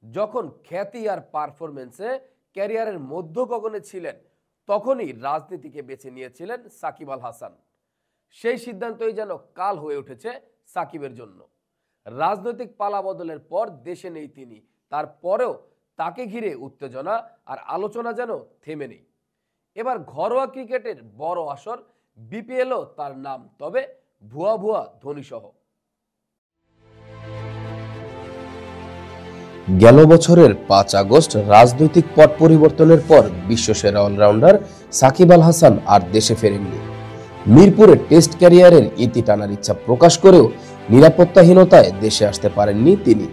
যখন খ্যাতি আর পারফরমেন্সে ক্যারিয়ারের মধ্যগগনে ছিলেন তখনই রাজনীতিকে বেছে নিয়েছিলেন সাকিব আল হাসান। সেই সিদ্ধান্তই যেন কাল হয়ে উঠেছে সাকিবের জন্য। রাজনৈতিক পালাবদলের পর দেশে নেই তিনি, তারপরেও তাকে ঘিরে উত্তেজনা আর আলোচনা যেন থেমে নেই। এবার ঘরোয়া ক্রিকেটের বড় আসর বিপিএলও তার নাম, তবে ভুয়া ভুয়া ধ্বনিসহ। গেল বছরের 5 আগস্ট রাজনৈতিক পট পরিবর্তনের পর বিশ্বসেরা অলরাউন্ডার সাকিব আল হাসান আর দেশে ফেরেননি। মিরপুরে টেস্ট ক্যারিয়ারের ইতি টানার ইচ্ছা প্রকাশ করেও নিরাপত্তাহীনতায় দেশে আসতে পারেননি তিনি।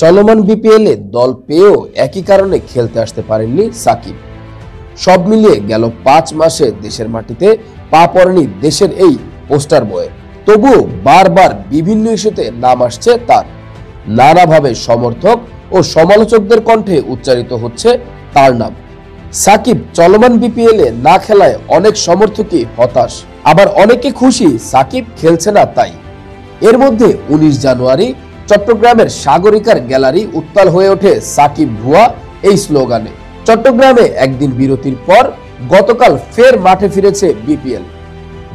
চলমান বিপিএলে দল পেয়েও একই কারণে খেলতে আসতে পারেননি সাকিব। সব মিলিয়ে গেল 5 মাসে দেশের মাটিতে পা পড়েনি দেশের এই পোস্টার বয়ে। তবুও বারবার বিভিন্ন ইস্যুতে নাম আসছে তার। নানাভাবে সমর্থক ও সমালোচকদের কণ্ঠে উচ্চারিত হচ্ছে তার নাম। সাকিব চলমান বিপিএলে না খেলায় অনেক সমর্থকই হতাশ, আবার অনেকে খুশি সাকিব খেলছে না তাই। এর মধ্যে 19 জানুয়ারি চট্টগ্রামের সাগরিকার গ্যালারি উত্তাল হয়ে ওঠে সাকিব ভুয়া এই স্লোগানে। চট্টগ্রামে একদিন বিরতির পর গতকাল ফের মাঠে ফিরেছে বিপিএল।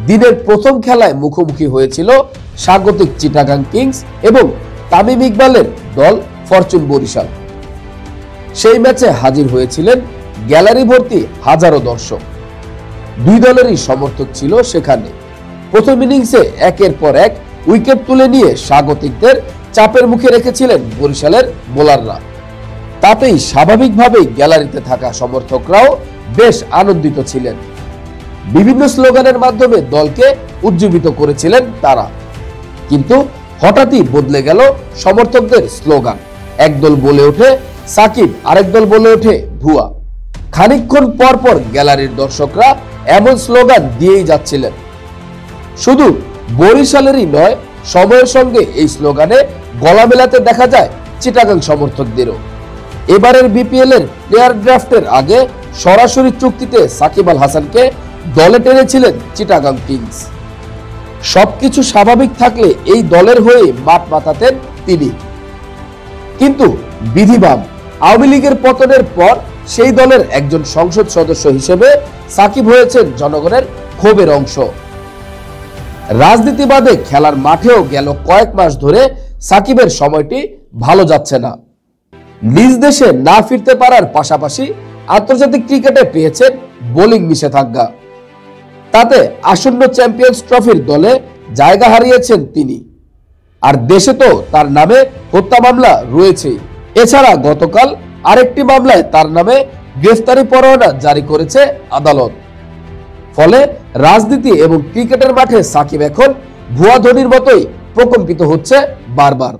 দিনের প্রথম খেলায় মুখোমুখি হয়েছিল স্বাগতিক চিটাগাং কিংস এবং তামিম ইকবালের দল ফরচুন বরিশাল। সেই ম্যাচে হাজির হয়েছিলেন গ্যালারি ভর্তি হাজারো দর্শক। দুই দলেরই সমর্থক ছিল সেখানে। প্রথম ইনিংসে একের পর এক উইকেট তুলে নিয়ে স্বাগতিকদের চাপের মুখে রেখেছিলেন বরিশালের বোলাররা। তাতেই স্বাভাবিকভাবেই গ্যালারিতে থাকা সমর্থকরাও বেশ আনন্দিত ছিলেন। বিভিন্ন স্লোগানের মাধ্যমে দলকে উজ্জীবিত করেছিলেন তারা। কিন্তু হঠাৎই বদলে গেল সমর্থকদের স্লোগান। একদল বলে ওঠে সাকিব, আরেক দল বলে ওঠে ভুয়া। খানিকক্ষণ পর পর গ্যালারির দর্শকরা এমন স্লোগান দিয়েই যাচ্ছিলেন। শুধু বরিশালেরই নয়, সময়ের সঙ্গে এই স্লোগানে গলা মেলাতে দেখা যায় চিটাগাং সমর্থকদেরও। এবারের বিপিএল এর প্লেয়ার ড্রাফটের আগে সরাসরি চুক্তিতে সাকিব আল হাসানকে দলে টেনেছিলেন চিটাগাং কিংস। সবকিছু স্বাভাবিক থাকলে এই দলের হয়ে মাঠ মাতাতেন তিনি। কিন্তু বিধিবাম আওয়ামী লীগের পতনের পর সেই দলের একজন সংসদ সদস্য হিসেবে সাকিব হয়েছেন জনগণের ক্ষোভের অংশ। রাজনীতি বাদে খেলার মাঠেও গেল কয়েক মাস ধরে সাকিবের সময়টি ভালো যাচ্ছে না। নিজ দেশে না ফিরতে পারার পাশাপাশি আন্তর্জাতিক ক্রিকেটে পেয়েছেন বোলিং নিষেধাজ্ঞা। তাতে আসন্ন চ্যাম্পিয়ন্স ট্রফির দলে জায়গা হারিয়েছেন তিনি। আর দেশে তো তার নামে হত্যা মামলা রয়েছে। এছাড়া গতকাল আরেকটি মামলায় তার নামে গ্রেফতারি পরোয়ানা জারি করেছে আদালত। ফলে রাজনীতি এবং ক্রিকেটের মাঠে সাকিব এখন ভুয়া ধ্বনির মতোই প্রকম্পিত হচ্ছে বারবার।